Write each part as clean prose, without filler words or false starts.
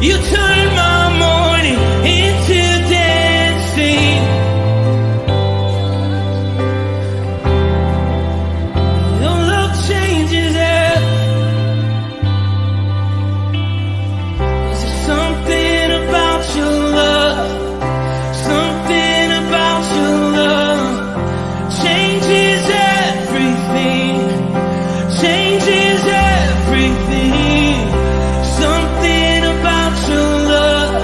You turn my mourning into dancing. Your love changes everything. There's something about your love. Something about your love changes everything. Changes everything. Something about your love.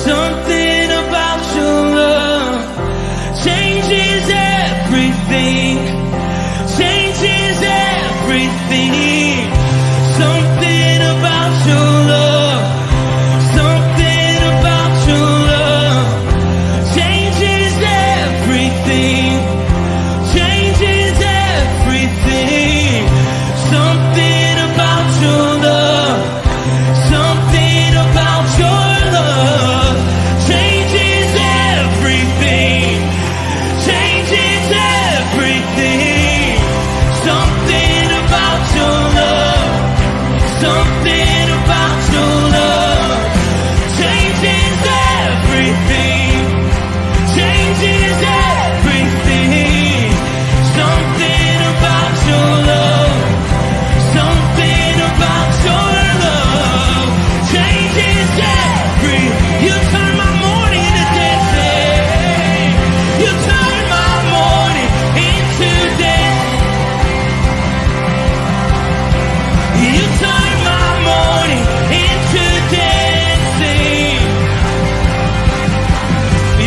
Something about your love changes everything. Changes everything. Something about your love. Something about your love changes everything. Changes everything. Something about your love. Something about your love changes everything. Changes everything. Something about your love. Something about your love changes everything. Changes everything. Something about your love. Something about your love changes every. You turn my mourning into dancing. You turn my mourning into dancing. You turn my mourning into dancing.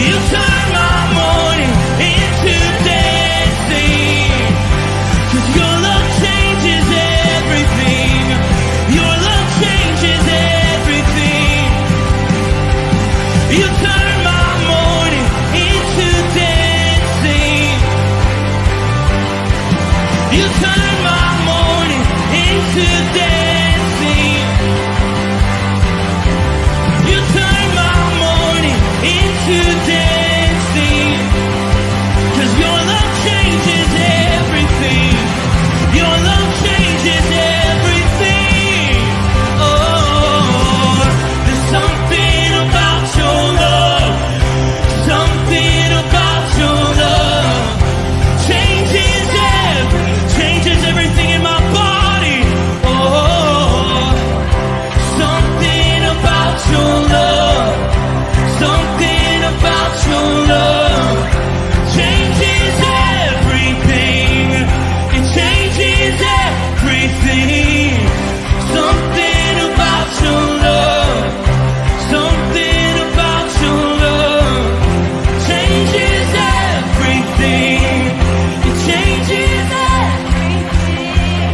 You turn my mourning into dancing. 'Cause your love changes everything. Your love changes everything. You turn my mourning into dancing. You turn my mourning into dancing. You turn my mourning into dancing. 'Cause your love changes everything. Your love changes everything. Oh, there's something about your love. Something about your love changes everything in my body. Oh, something about your love. Something about your love changes everything. It changes everything. Something about your love. Something about your love changes everything. It changes everything.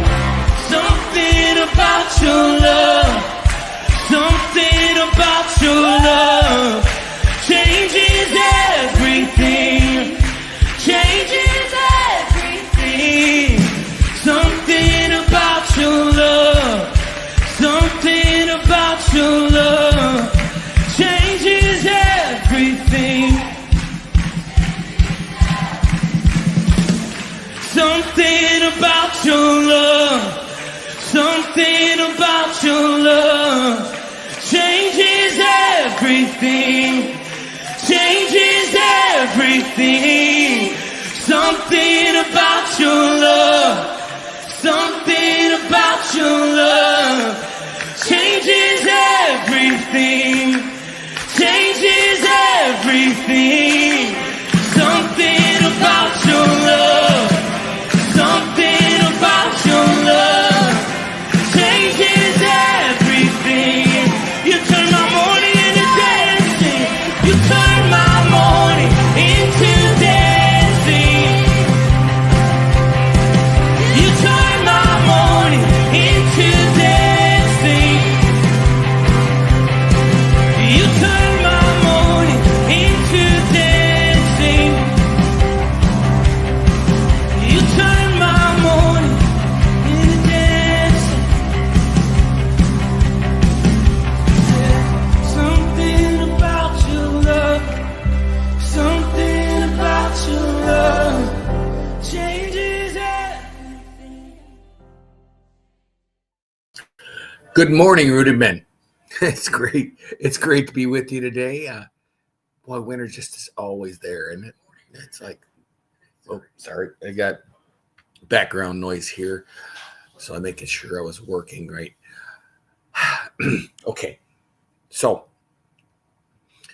Something about your love. Something about your love changes everything. Changes everything. Something about your love. Something about your love changes everything. Something about your love. Something about your love changes everything. Changes everything. Something about your love. Something about your love changes everything. Changes everything. Something about your love. Something about your love changes everything. You turn my mourning into dancing. You turn my mourning into dancing. You turn my mourning into dancing. You turn my mourning into dancing. You turn my mourning into dancing. Something about your love. Something about your love changes everything. Good morning, Rooted Men. It's great. It's great to be with you today. Boy, winter just is always there, and it's like, oh, sorry, I got background noise here, so I'm making sure I was working right. Okay, so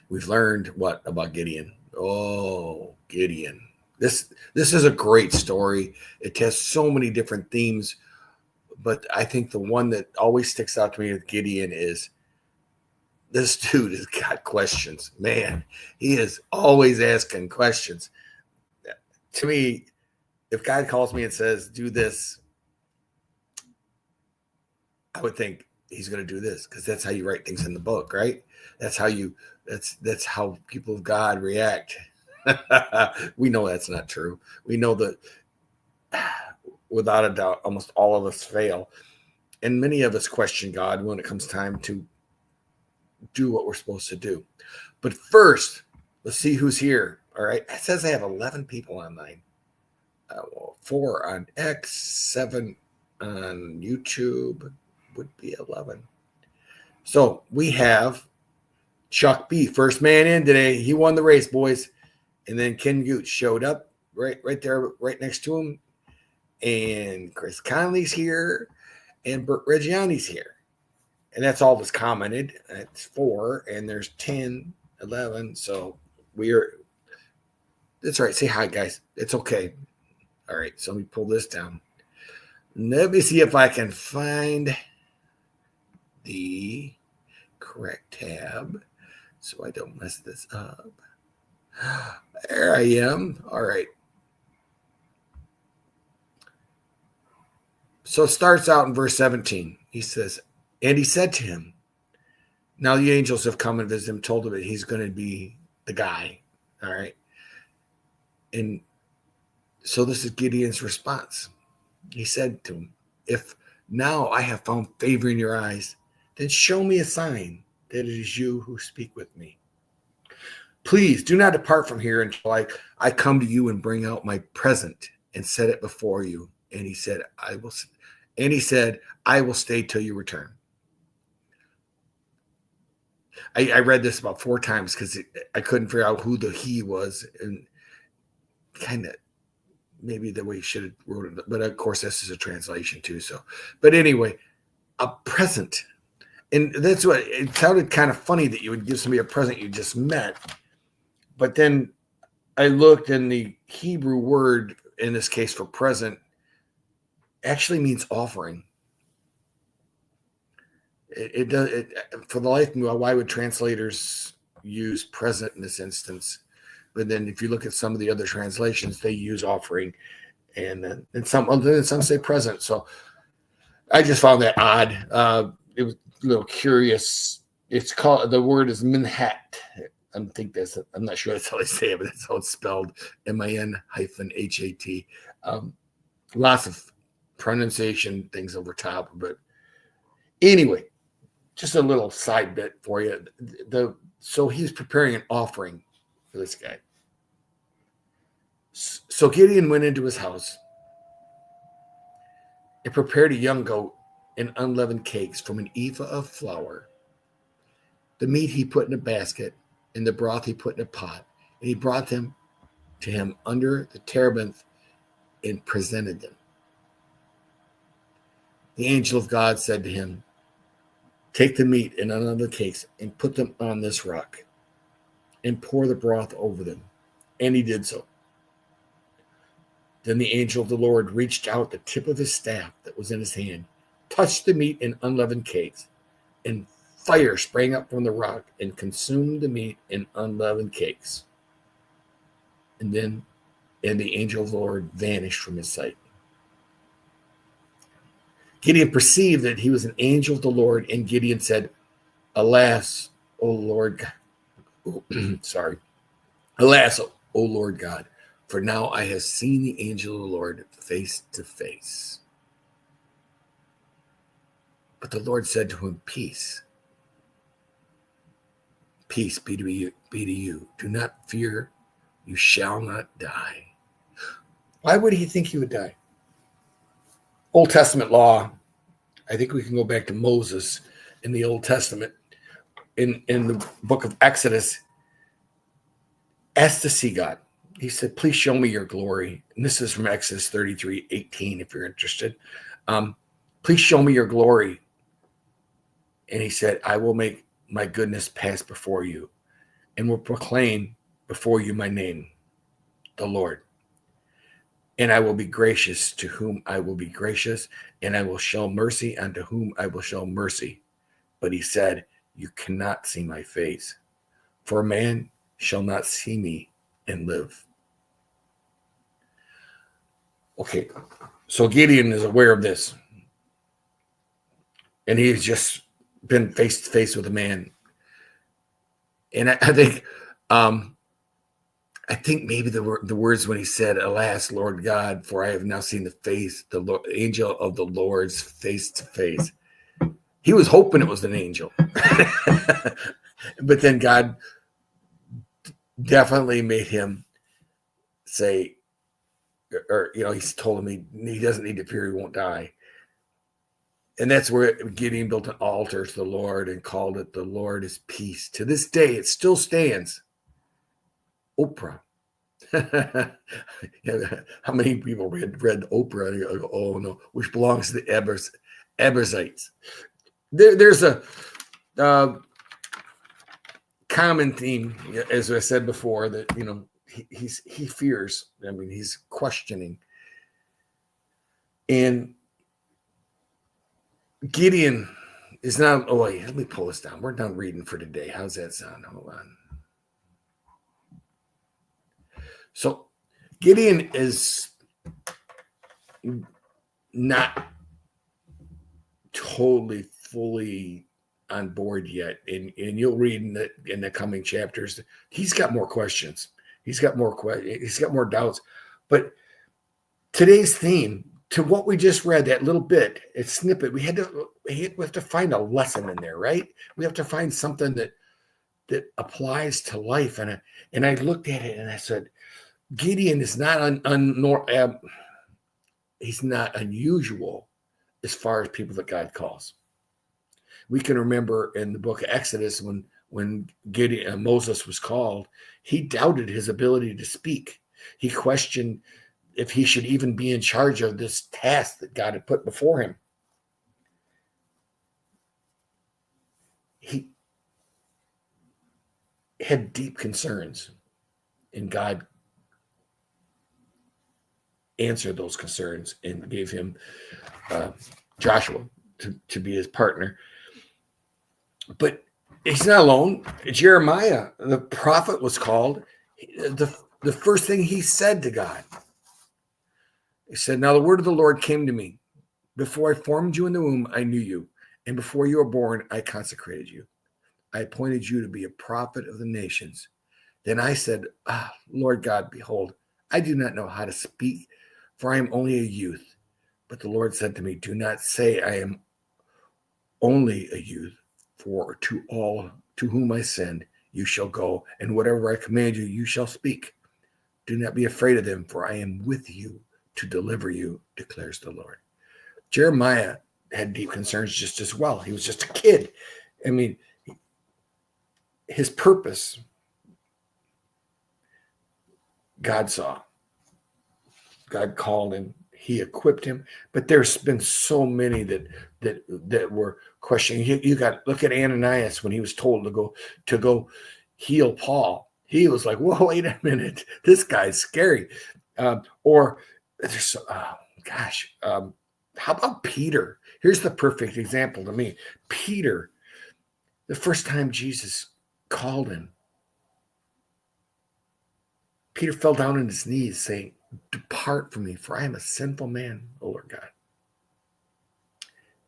we've learned what about Gideon? Oh, Gideon. This is a great story. It has so many different themes, but I think the one that always sticks out to me with Gideon is this dude has got questions. Man, he is always asking questions. To me, if God calls me and says, do this, I would think he's going to do this because that's how you write things in the book, right? That's how people of God react. We know that's not true. We know that without a doubt, almost all of us fail. And many of us question God when it comes time to do what we're supposed to do. But first, let's see who's here. All right. It says I have 11 people online. 4 on X, 7 on YouTube would be 11. So we have Chuck B, first man in today. He won the race, boys. And then Ken Gooch showed up right there, right next to him. And Chris Conley's here. And Bert Reggiani's here. And that's all that's commented. That's 4. And there's 10, 11. So that's right. Say hi, guys. It's okay. All right. So let me pull this down. Let me see if I can find the correct tab so I don't mess this up. There I am. All right. So it starts out in verse 17. He says, and he said to him, now the angels have come and visited him, told him that he's going to be the guy. All right. And so this is Gideon's response. He said to him, if now I have found favor in your eyes, then show me a sign that it is you who speak with me. Please do not depart from here until I come to you and bring out my present and set it before you. And he said, I will stay till you return. I read this about 4 times because I couldn't figure out who the he was, and kind of maybe the way he should have wrote it. But of course, this is a translation too. So, but anyway, a present. And that's what it sounded kind of funny that you would give somebody a present you just met. But then I looked, and the Hebrew word in this case for present actually means offering. It does. For the life of me, why would translators use present in this instance? But then if you look at some of the other translations, they use offering, and some say present. So I just found that odd. It was a little curious. It's called, the word is minhat. I'm not sure that's how they say it, but that's how it's spelled. MIN-HAT. Lots of pronunciation things over top, but anyway, just a little side bit for you. So he's preparing an offering for this guy. So Gideon went into his house and prepared a young goat and unleavened cakes from an ephah of flour. The meat he put in a basket, and the broth he put in a pot, and he brought them to him under the terebinth and presented them. The angel of God said to him, take the meat and unleavened cakes and put them on this rock and pour the broth over them. And he did so. Then the angel of the Lord reached out the tip of his staff that was in his hand, touched the meat and unleavened cakes, and fire sprang up from the rock and consumed the meat and unleavened cakes. And the angel of the Lord vanished from his sight. Gideon perceived that he was an angel of the Lord, and Gideon said, alas, O Lord God. Alas, O Lord God, for now I have seen the angel of the Lord face to face. But the Lord said to him, peace. Peace be to you. Do not fear. You shall not die. Why would he think he would die? Old Testament law. I think we can go back to Moses in the Old Testament. in the book of Exodus, asked to see God. He said, please show me your glory. And this is from Exodus 33:18, if you're interested. Please show me your glory. And he said, I will make my goodness pass before you and will proclaim before you my name, the Lord. And I will be gracious to whom I will be gracious, and I will show mercy unto whom I will show mercy. But he said, you cannot see my face, for a man shall not see me and live. Okay, so Gideon is aware of this. And he's just been face to face with a man. And I think maybe the words when he said, alas, Lord God, for I have now seen the angel of the Lord's face to face. He was hoping it was an angel. But then God definitely made him say, or, he's told him he doesn't need to fear, he won't die. And that's where Gideon built an altar to the Lord and called it the Lord is peace. To this day, it still stands. Oprah. How many people read Oprah and go, oh no, which belongs to the Ebersites. There's a common theme, as I said before, that he fears. I mean, he's questioning. And Gideon is not. Oh wait, let me pull this down. We're done reading for today. How's that sound? Hold on. So Gideon is not totally fully on board yet, and you'll read in the coming chapters. He's got more questions. He's got more doubts. But today's theme, to what we just read, that little bit, it's snippet, we have to find a lesson in there, right? We have to find something that applies to life. And I looked at it and I said, Gideon is not he's not unusual as far as people that God calls. We can remember in the book of Exodus when Gideon, Moses was called, he doubted his ability to speak. He questioned if he should even be in charge of this task that God had put before him. He had deep concerns, and God answered those concerns and gave him Joshua to be his partner. But he's not alone. Jeremiah, the prophet, was called. The first thing he said to God, he said, now the word of the Lord came to me. Before I formed you in the womb, I knew you. And before you were born, I consecrated you. I appointed you to be a prophet of the nations. Then I said, Lord God, behold, I do not know how to speak, for I am only a youth. But the Lord said to me, do not say I am only a youth, for to all to whom I send, you shall go, and whatever I command you, you shall speak. Do not be afraid of them, for I am with you to deliver you, declares the Lord. Jeremiah had deep concerns just as well. He was just a kid. I mean, his purpose, God saw. God called him. He equipped him. But there's been so many that were questioning. You got look at Ananias when he was told to go heal Paul. He was like, "Whoa, wait a minute! This guy's scary." Or there's, how about Peter? Here's the perfect example to me. Peter, the first time Jesus called him, Peter fell down on his knees saying, depart from me, for I am a sinful man, O Lord God.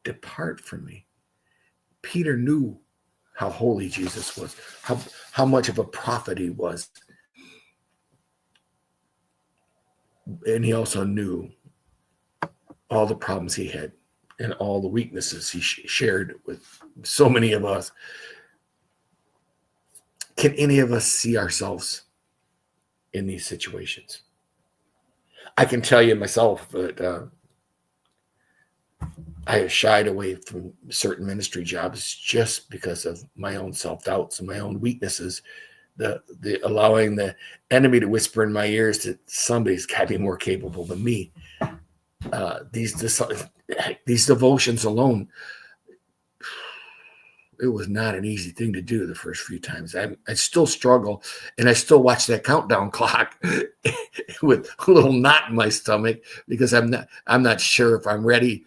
Depart from me. Peter knew how holy Jesus was, how much of a prophet he was. And he also knew all the problems he had and all the weaknesses he shared with so many of us. Can any of us see ourselves in these situations? I can tell you myself that I have shied away from certain ministry jobs just because of my own self-doubts and my own weaknesses. The allowing the enemy to whisper in my ears that somebody's got to be more capable than me. These devotions alone, it was not an easy thing to do the first few times. I still struggle, and I still watch that countdown clock with a little knot in my stomach because I'm not sure if I'm ready.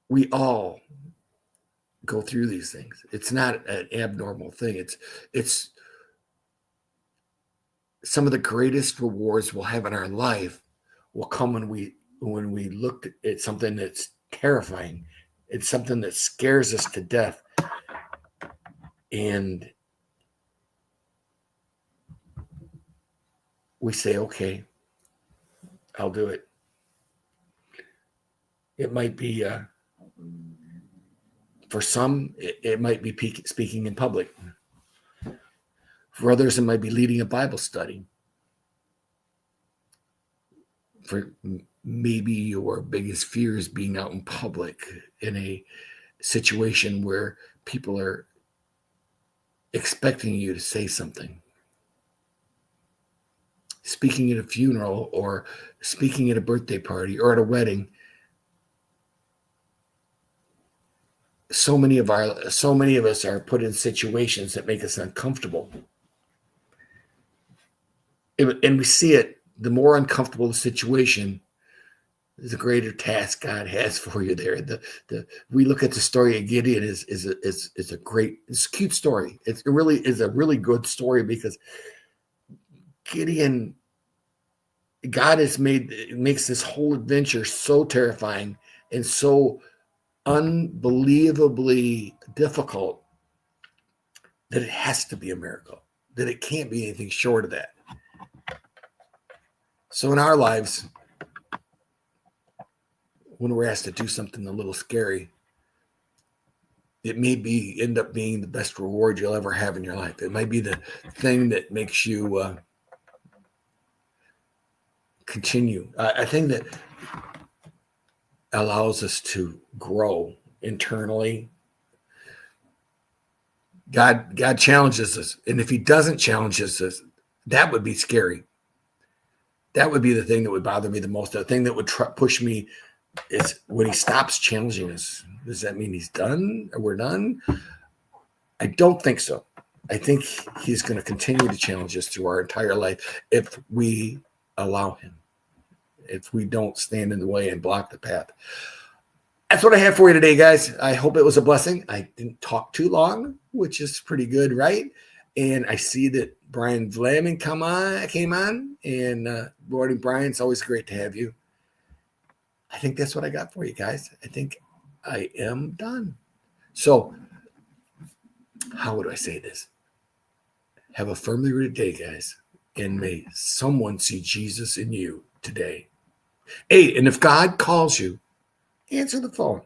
We all go through these things. It's not an abnormal thing. It's some of the greatest rewards we'll have in our life will come when we look at something that's terrifying. It's something that scares us to death. And we say, okay, I'll do it. It might be, for some, it might be speaking in public. For others, it might be leading a Bible study. For maybe your biggest fear is being out in public in a situation where people are expecting you to say something. Speaking at a funeral or speaking at a birthday party or at a wedding. So many of us are put in situations that make us uncomfortable. And we see it, the more uncomfortable the situation, the greater task God has for you there. We look at the story of Gideon is a cute story. It really is a really good story because Gideon, God makes this whole adventure so terrifying and so unbelievably difficult that it has to be a miracle, that it can't be anything short of that. So in our lives, when we're asked to do something a little scary, it may end up being the best reward you'll ever have in your life. It might be the thing that makes you continue. I think that allows us to grow internally. God challenges us. And if he doesn't challenge us, that would be scary. That would be the thing that would bother me the most. The thing that would push me is when he stops challenging us. Does that mean he's done or we're done? I don't think so. I think he's going to continue to challenge us through our entire life if we allow him, if we don't stand in the way and block the path. That's what I have for you today, guys. I hope it was a blessing. I didn't talk too long, which is pretty good, right? And I see that Brian Vlaming came on. And morning, Brian. It's always great to have you. I think that's what I got for you guys. I think I am done. So, how would I say this? Have a firmly rooted day, guys. And may someone see Jesus in you today. Hey, and if God calls you, answer the phone.